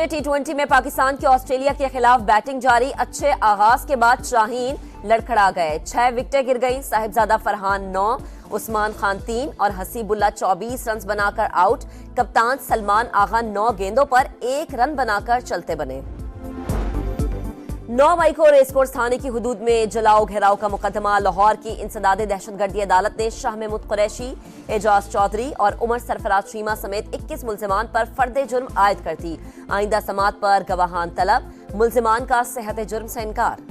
10वें टी20 में पाकिस्तान की ऑस्ट्रेलिया के खिलाफ बैटिंग जारी। अच्छे आगाज के बाद शाहीन लड़खड़ा गए, 6 विकेटें गिर गई। साहिबजादा फरहान 9, उस्मान खान 3 और हसीबुल्ला 24 रन बनाकर आउट। कप्तान सलमान आगा 9 गेंदों पर 1 रन बनाकर चलते बने। 9 मई को रेसकोर्स थाने की हुदूद में जलाओ घेराव का मुकदमा। लाहौर की इंसदादे दहशतगर्दी अदालत ने शाह महमूद कुरैशी, एजाज चौधरी और उमर सरफराज शीमा समेत 21 मुल्जिमान पर फर्द जुर्म आयद कर दी। आइंदा समात पर गवाहान तलब, मुल्जिमान का सेहत जुर्म से इनकार।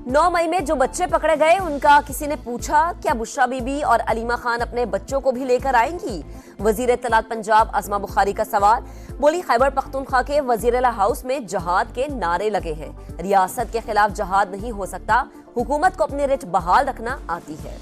नौ मई में जो बच्चे पकड़े गए उनका किसी ने पूछा, क्या बुशरा बीबी और अलीमा खान अपने बच्चों को भी लेकर आएंगी? वजीर इत्तलात पंजाब अज़मा बुखारी का सवाल। बोली, खैबर पख्तूनख्वा के वजीरेला हाउस में जहाद के नारे लगे हैं। रियासत के खिलाफ जहाद नहीं हो सकता, हुकूमत को अपनी रिट बहाल रखना आती है।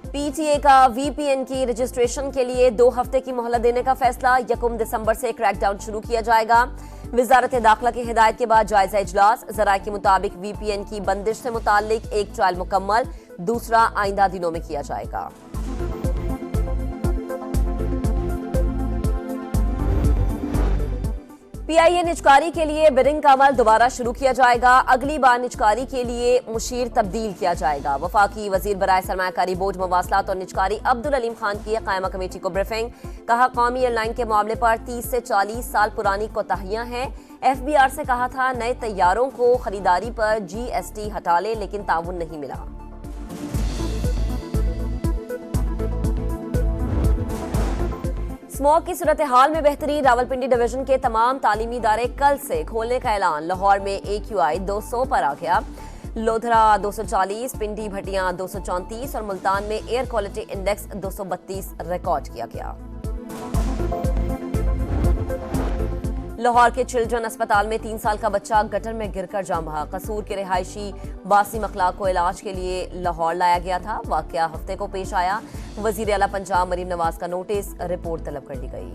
पीटीए का वीपीएन की रजिस्ट्रेशन के लिए 2 हफ्ते की मोहलत देने का फैसला। 1 दिसंबर से क्रैकडाउन शुरू किया जाएगा। वजारत दाखिला की हिदायत के बाद जायजा इजलास। जराये के मुताबिक वीपीएन की बंदिश से मुतालिक एक ट्रायल मुकम्मल, दूसरा आइंदा दिनों में किया जाएगा। पीआईए निजकारी के लिए बिडिंग का अमल दोबारा शुरू किया जाएगा। अगली बार निजकारी के लिए मुशीर तब्दील किया जाएगा। वफाकी वजीर बराए सरमायाकारी बोर्ड मवासलात और निजकारी अब्दुल अलीम खान की कायमा कमेटी को ब्रीफिंग। कहा, कौमी एयरलाइन के मामले पर 30 से 40 साल पुरानी कोताहियां हैं। एफबीआर से कहा था नए तैयारों को खरीदारी पर जीएसटी हटा ले, लेकिन ताउन नहीं मिला। स्मॉग की सूरत हाल में बेहतरी। रावलपिंडी डिवीजन के तमाम तालीमी इदारे कल से खोलने का ऐलान। लाहौर में AQI 200 पर आ गया। लोधरा 240, पिंडी भटियां 234 और मुल्तान में एयर क्वालिटी इंडेक्स 232 रिकॉर्ड किया गया। लाहौर के चिल्ड्रन अस्पताल में 3 साल का बच्चा गटर में गिरकर जान बहा। कसूर के रिहायशी बासिम अखलाक को इलाज के लिए लाहौर लाया गया था। वाकया हफ्ते को पेश आया। वजीर आला पंजाब मरीम नवाज का नोटिस, रिपोर्ट तलब कर ली गई।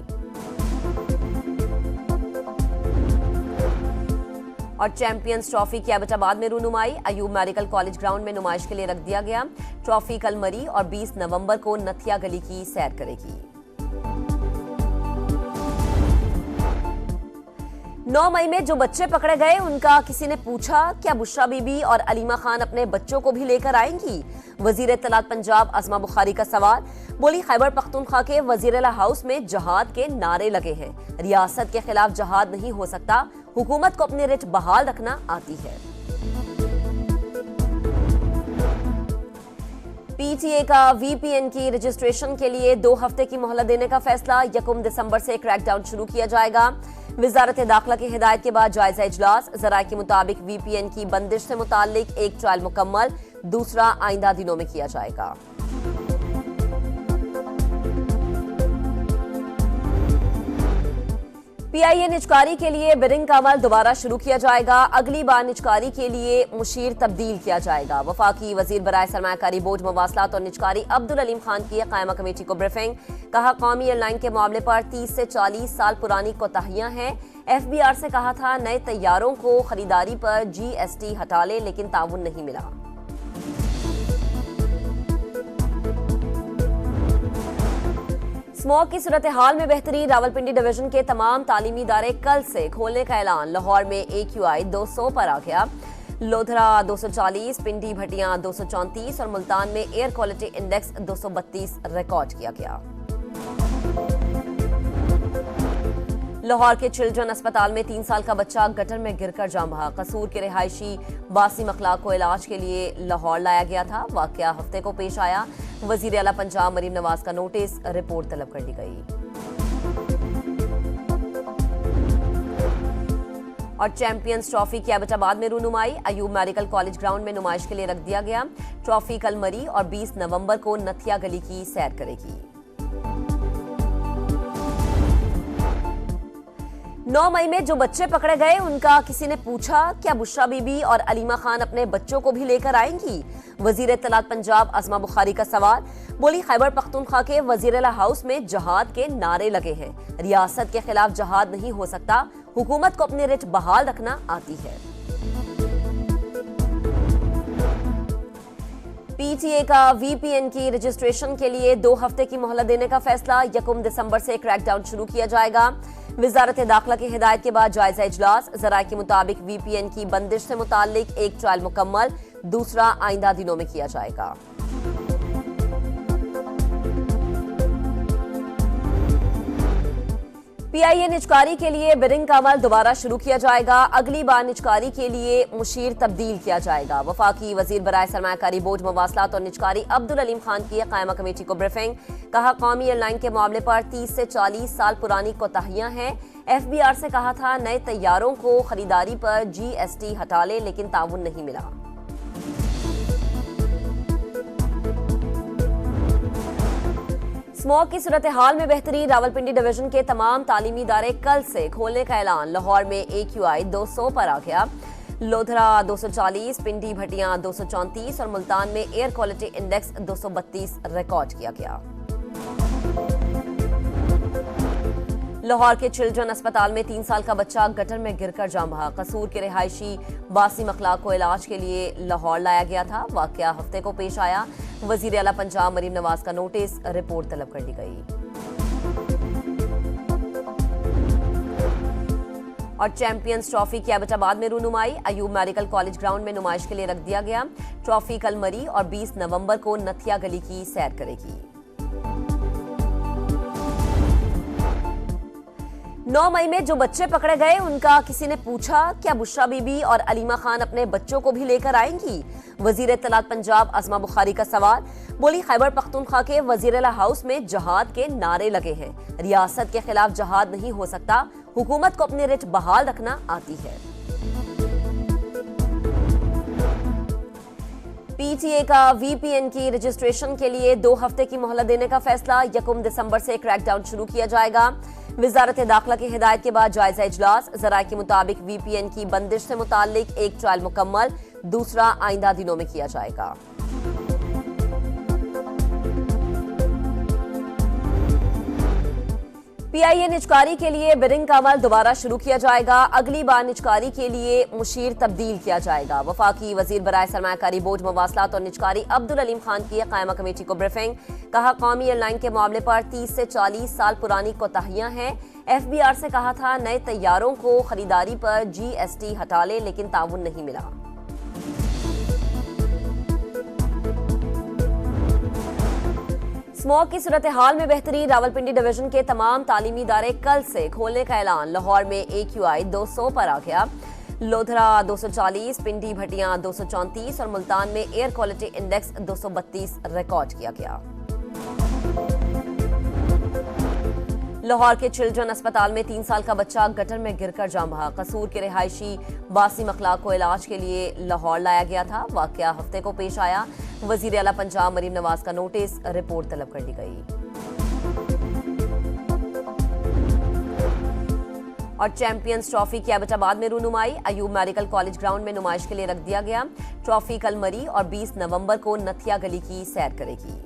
और चैंपियंस ट्रॉफी की एबटाबाद में रूनुमाई। अयूब मेडिकल कॉलेज ग्राउंड में नुमाइश के लिए रख दिया गया। ट्रॉफी कल मरी और 20 नवंबर को नथिया गली की सैर करेगी। 9 मई में जो बच्चे पकड़े गए उनका किसी ने पूछा, क्या बुशरा बीबी और अलीमा खान अपने बच्चों को भी लेकर आएंगी? वजीर इत्तलात पंजाब अज़मा बुखारी का सवाल। बोली, खैबर पख्तूनख्वा के वजीरेला हाउस में जहाद के नारे लगे हैं। रियासत के खिलाफ जहाद नहीं हो सकता, हुकूमत को अपनी रिट बहाल रखना आती है। पीटीए का वीपीएन की रजिस्ट्रेशन के लिए 2 हफ्ते की मोहलत देने का फैसला। 1 दिसंबर से क्रैकडाउन शुरू किया जाएगा। वजारत दाखिला की हिदायत के बाद जायजा इजलास। जराये के मुताबिक वीपीएन की बंदिश से मुतालिक एक ट्रायल मुकम्मल, दूसरा आइंदा दिनों में किया जाएगा। पीआईए निजकारी के लिए बिडिंग का अमल दोबारा शुरू किया जाएगा। अगली बार निजकारी के लिए मुशीर तब्दील किया जाएगा। वफाकी वजीर बराए सरमायाकारी बोर्ड मवासलात और निजकारी अब्दुल अलीम खान की कायमा कमेटी को ब्रीफिंग। कहा, कौमी एयरलाइन के मामले पर 30 से 40 साल पुरानी कोताहियां हैं। एफबीआर से कहा था नए तैयारों को खरीदारी पर जीएसटी हटा ले, लेकिन ताउन नहीं मिला। स्मॉग की सूरत हाल में बेहतरी। रावलपिंडी डिवीजन के तमाम तालीमी इदारे कल से खोलने का ऐलान। लाहौर में AQI 200 पर आ गया। लोधरा 240, पिंडी भटियां 234 और मुल्तान में एयर क्वालिटी इंडेक्स 232 रिकॉर्ड किया गया। लाहौर के चिल्ड्रन अस्पताल में 3 साल का बच्चा गटर में गिरकर जान बहा। कसूर के रिहायशी बासिम अखलाक को इलाज के लिए लाहौर लाया गया था। वाकया हफ्ते को पेश आया। वजीर आला पंजाब मरीम नवाज का नोटिस, रिपोर्ट तलब कर ली गई। और चैंपियंस ट्रॉफी की एबटाबाद में रूनुमाई। अयूब मेडिकल कॉलेज ग्राउंड में नुमाइश के लिए रख दिया गया। ट्रॉफी कल मरी और 20 नवंबर को नथिया गली की सैर करेगी। 9 मई में जो बच्चे पकड़े गए उनका किसी ने पूछा, क्या बुशरा बीबी और अलीमा खान अपने बच्चों को भी लेकर आएंगी? वजीर इत्तलात पंजाब अज़मा बुखारी का सवाल। बोली, खैबर पख्तूनख्वा के वजीरेला हाउस में जहाद के नारे लगे हैं। रियासत के खिलाफ जहाद नहीं हो सकता, हुकूमत को अपनी रिट बहाल रखना आती है। पीटीए का वीपीएन की रजिस्ट्रेशन के लिए 2 हफ्ते की मोहलत देने का फैसला। 1 दिसंबर से क्रैकडाउन शुरू किया जाएगा। वजारत दाखिला की हिदायत के बाद जायजा इजलास। जराये के मुताबिक वीपीएन की बंदिश से मुतालिक एक ट्रायल मुकम्मल, दूसरा आइंदा दिनों में किया जाएगा। पीआईए निजकारी के लिए बिडिंग का अमल दोबारा शुरू किया जाएगा। अगली बार निजकारी के लिए मुशीर तब्दील किया जाएगा। वफाकी वजीर बराए सरमायाकारी बोर्ड मवासलात और निजकारी अब्दुल अलीम खान की कायमा कमेटी को ब्रीफिंग। कहा, कौमी एयरलाइन के मामले पर 30 से 40 साल पुरानी कोताहियां हैं। एफबीआर से कहा था नए तैयारों को खरीदारी पर जीएसटी हटा ले, लेकिन ताउन नहीं मिला। स्मॉग की सूरत हाल में बेहतरी। रावलपिंडी डिवीजन के तमाम तालीमी इदारे कल से खोलने का ऐलान। लाहौर में AQI 200 पर आ गया। लोधरा 240, पिंडी भटियां 234 और मुल्तान में एयर क्वालिटी इंडेक्स 232 रिकॉर्ड किया गया। लाहौर के चिल्ड्रन अस्पताल में 3 साल का बच्चा गटर में गिरकर जान बहा। कसूर के रिहायशी बासिम अखलाक को इलाज के लिए लाहौर लाया गया था। वाकया हफ्ते को पेश आया। वजीर आला पंजाब मरीम नवाज का नोटिस, रिपोर्ट तलब कर ली गई। और चैंपियंस ट्रॉफी की एबटाबाद में रूनुमाई। अयूब मेडिकल कॉलेज ग्राउंड में नुमाइश के लिए रख दिया गया। ट्रॉफी कल मरी और 20 नवंबर को नथिया गली की सैर करेगी। 9 मई में जो बच्चे पकड़े गए उनका किसी ने पूछा, क्या बुशरा बीबी और अलीमा खान अपने बच्चों को भी लेकर आएंगी? वजीर इत्तलात पंजाब अज़मा बुखारी का सवाल। बोली, खैबर पख्तूनख्वा के वजीर हाउस में जहाद के नारे लगे हैं। रियासत के खिलाफ जहाद नहीं हो सकता। हुकूमत को अपनी रिट बहाल रखना आती है। पीटीए का वीपीएन की रजिस्ट्रेशन के लिए 2 हफ्ते की मोहलत देने का फैसला। 1 दिसंबर से क्रैकडाउन शुरू किया जाएगा। वजारत दाखिला की हिदायत के बाद जायजा इजलास। जराये के मुताबिक वीपीएन की बंदिश से मुतालिक एक ट्रायल मुकम्मल, दूसरा आइंदा दिनों में किया जाएगा। पीआईए निजकारी के लिए बिडिंग का अमल दोबारा शुरू किया जाएगा। अगली बार निजकारी के लिए मुशीर तब्दील किया जाएगा। वफाकी वजीर बराए सरमायाकारी बोर्ड मवासलात और निजकारी अब्दुल अलीम खान की कायमा कमेटी को ब्रीफिंग। कहा, कौमी एयरलाइन के मामले पर 30 से 40 साल पुरानी कोताहियां हैं। एफबीआर से कहा था नए तैयारों को खरीदारी पर जीएसटी हटा ले, लेकिन ताउन नहीं मिला। स्मॉग की सूरत हाल में बेहतरी। रावलपिंडी डिवीजन के तमाम तालीमी इदारे कल से खोलने का ऐलान। लाहौर में AQI 200 पर आ गया। लोधरा 240, पिंडी भटियां 234 और मुल्तान में एयर क्वालिटी इंडेक्स 232 रिकॉर्ड किया गया। लाहौर के चिल्ड्रन अस्पताल में 3 साल का बच्चा गटर में गिरकर जान बहा। कसूर के रिहायशी बासिम अखलाक को इलाज के लिए लाहौर लाया गया था। वाकया हफ्ते को पेश आया। वजीर आला पंजाब मरीम नवाज का नोटिस, रिपोर्ट तलब कर ली गई। और चैंपियंस ट्रॉफी की एबटाबाद में रूनुमाई। अयूब मेडिकल कॉलेज ग्राउंड में नुमाइश के लिए रख दिया गया। ट्रॉफी कल मरी और 20 नवंबर को नथिया गली की सैर करेगी।